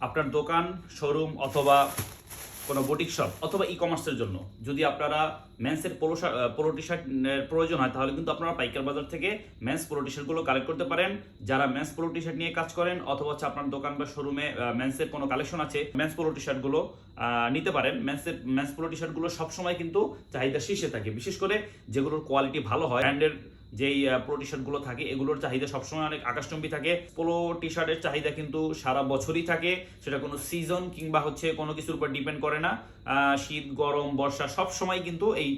আপনার দোকান, শোরুম অথবা কোনো বুটিক শপ অথবা ই কমার্সের জন্য যদি আপনারা মেন্সের পোলো টি শার্টের প্রয়োজন হয়, তাহলে কিন্তু আপনারা পাইকার বাজার থেকে মেন্স পোলো টি শার্টগুলো কালেক্ট করতে পারেন। যারা মেন্স পোলো টি শার্ট নিয়ে কাজ করেন অথবা হচ্ছে আপনার দোকান বা শোরুমে মেন্সের কোনো কালেকশন আছে, মেন্স পোলো টি শার্টগুলো নিতে পারেন। মেন্স পোলো টি শার্টগুলো সবসময় কিন্তু চাহিদা শীর্ষে থাকে, বিশেষ করে যেগুলোর কোয়ালিটি ভালো হয়। ব্র্যান্ডের যেই পোলো টি শার্টগুলো থাকে এগুলোর চাহিদা সবসময় অনেক আকাশচুম্বী থাকে। পোলো টি শার্টের চাহিদা কিন্তু সারা বছরই থাকে, সেটা কোনো সিজন কিংবা হচ্ছে কোনো কিছুর উপর ডিপেন্ড করে না। শীত, গরম, বর্ষা সব সময় কিন্তু এই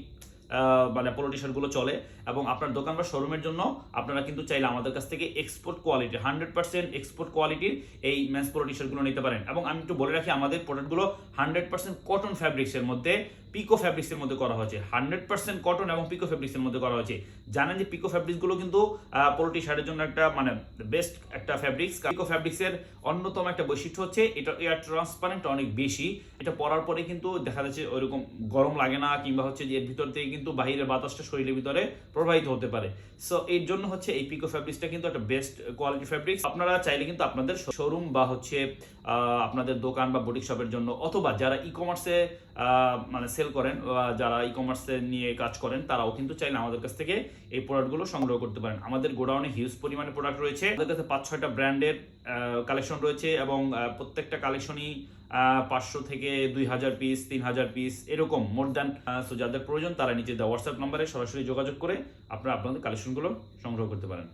মানে পোলো টি শার্টগুলো চলে। এবং আপনার দোকান বা শোরুমের জন্য আপনারা কিন্তু চাইলে আমাদের কাছ থেকে এক্সপোর্ট কোয়ালিটি 100% এক্সপোর্ট কোয়ালিটির এই মেন্স পোলো টি শার্টগুলো নিতে পারেন। এবং আমি একটু বলে রাখি, আমাদের প্রোডাক্টগুলো 100% কটন ফ্যাব্রিক্সের মধ্যে, পিকো ফ্যাব্রিক্সের মধ্যে করা হয়েছে। 100% কটন এবং পিকো ফ্যাব্রিক্সের মধ্যে করা হয়েছে। জানেন যে পিকো ফ্যাব্রিক্সগুলো কিন্তু পোলো টি শার্টের জন্য একটা মানে বেস্ট একটা ফ্যাব্রিক্স। পিকো ফ্যাব্রিক্সের অন্যতম একটা বৈশিষ্ট্য হচ্ছে এটা এয়ার ট্রান্সপারেন্ট অনেক বেশি। এটা পরার পরে কিন্তু দেখা যাচ্ছে ওইরকম গরম লাগে না, কিংবা হচ্ছে যে এর ভিতর থেকে কিন্তু বাহিরের বাতাসটা শরীরের ভিতরে প্রবাহিত হতে পারে। সো এর জন্য হচ্ছে এই পিকো ফ্যাব্রিক্সটা কিন্তু একটা বেস্ট কোয়ালিটি ফ্যাব্রিক্স। আপনারা চাইলে কিন্তু আপনাদের শোরুম বা হচ্ছে আপনাদের দোকান বা বুটিক শপের জন্য, অথবা যারা ই কমার্সে মানে সেল করেন বা যারা ই কমার্সে নিয়ে কাজ করেন, তারাও কিন্তু চাইলে আমাদের কাছ থেকে এই প্রোডাক্টগুলো সংগ্রহ করতে পারেন। আমাদের গোডাউনে হিউজ পরিমাণে প্রোডাক্ট রয়েছে। আমাদের কাছে 5-6টা ব্র্যান্ডের কালেকশন রয়েছে এবং প্রত্যেকটা কালেকশনই 500 থেকে 2000 পিস, 3000 পিস এরকম মোর দ্যান। সো যাদের প্রয়োজন তারা নিচে দেওয়া হোয়াটসঅ্যাপ নম্বরে সরাসরি যোগাযোগ করে আপনারা আপনাদের কালেকশনগুলো সংগ্রহ করতে পারেন।